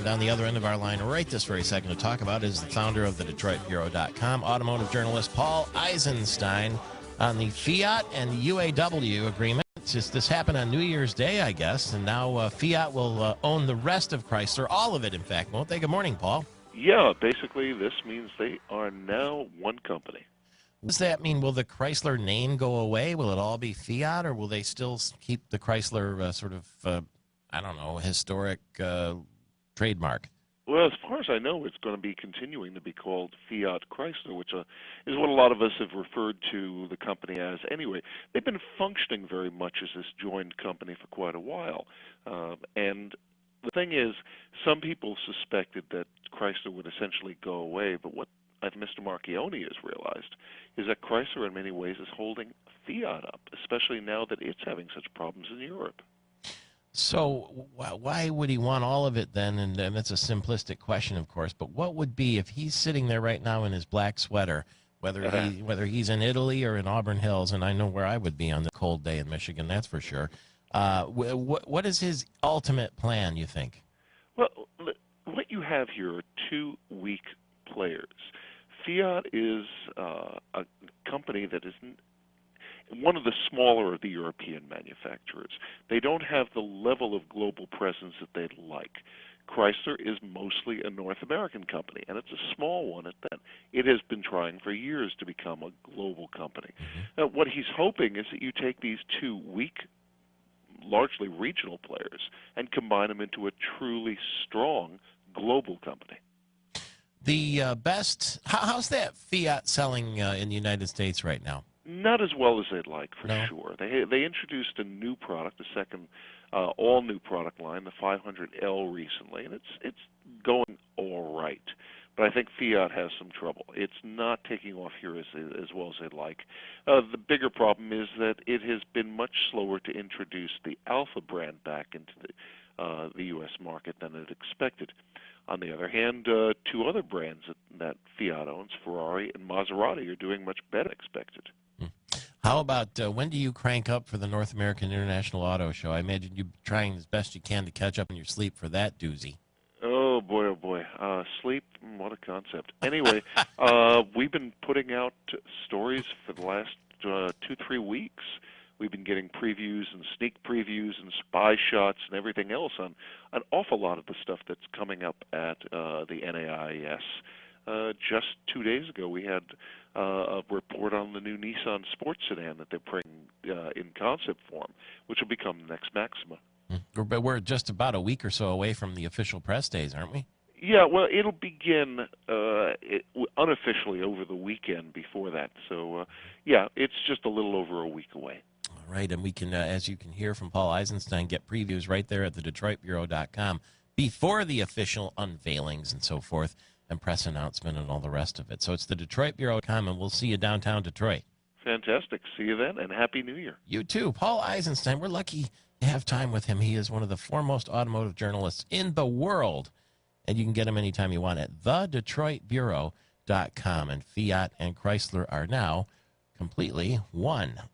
And on the other end of our line right this very second to talk about is the founder of the DetroitBureau.com, automotive journalist Paul Eisenstein, on the Fiat and UAW agreement. This happened on New Year's Day, I guess, and now Fiat will own the rest of Chrysler, all of it, in fact, won't they? Good morning, Paul. Yeah, basically this means they are now one company. What does that mean? Will the Chrysler name go away? Will it all be Fiat, or will they still keep the Chrysler sort of, I don't know, historic trademark? Well, as far as I know, it's going to be continuing to be called Fiat Chrysler, which is what a lot of us have referred to the company as anyway. They've been functioning very much as this joined company for quite a while. And the thing is, some people suspected that Chrysler would essentially go away, but what Mr. Marchione has realized is that Chrysler in many ways is holding Fiat up, especially now that it's having such problems in Europe. So why would he want all of it then? And that's a simplistic question, of course. But what would be if he's sitting there right now in his black sweater, whether he's in Italy or in Auburn Hills, and I know where I would be on the cold day in Michigan, that's for sure. What is his ultimate plan, you think? Well, what you have here are two weak players. Fiat is a company that is one of the smaller of the European manufacturers. They don't have the level of global presence that they'd like. Chrysler is mostly a North American company, and it's a small one at that. It has been trying for years to become a global company. Now, what he's hoping is that you take these two weak, largely regional players and combine them into a truly strong global company. The best, how's that Fiat selling in the United States right now? Not as well as they'd like, for sure. They introduced a new product, a second all-new product line, the 500L, recently, and it's going all right. But I think Fiat has some trouble. It's not taking off here as well as they'd like. The bigger problem is that it has been much slower to introduce the Alfa brand back into the U.S. market than it expected. On the other hand, two other brands that Fiat owns, Ferrari and Maserati, are doing much better than expected. How about when do you crank up for the North American International Auto Show? I imagine you're trying as best you can to catch up in your sleep for that doozy. Oh, boy, oh, boy. Sleep, what a concept. Anyway, we've been putting out stories for the last 2-3 weeks. We've been getting previews and sneak previews and spy shots and everything else on an awful lot of the stuff that's coming up at the NAIS. Just 2 days ago, we had a report on the new Nissan sports sedan that they're bringing in concept form, which will become the next Maxima. But we're just about a week or so away from the official press days, aren't we? Yeah, well, it'll begin unofficially over the weekend before that. So, yeah, it's just a little over a week away. All right, and we can, as you can hear from Paul Eisenstein, get previews right there at the DetroitBureau.com before the official unveilings and so forth, and press announcement and all the rest of it. So it's the DetroitBureau.com, and we'll see you downtown Detroit. Fantastic. See you then, and Happy New Year. You too. Paul Eisenstein, we're lucky to have time with him. He is one of the foremost automotive journalists in the world, and you can get him anytime you want at thedetroitbureau.com. And Fiat and Chrysler are now completely one.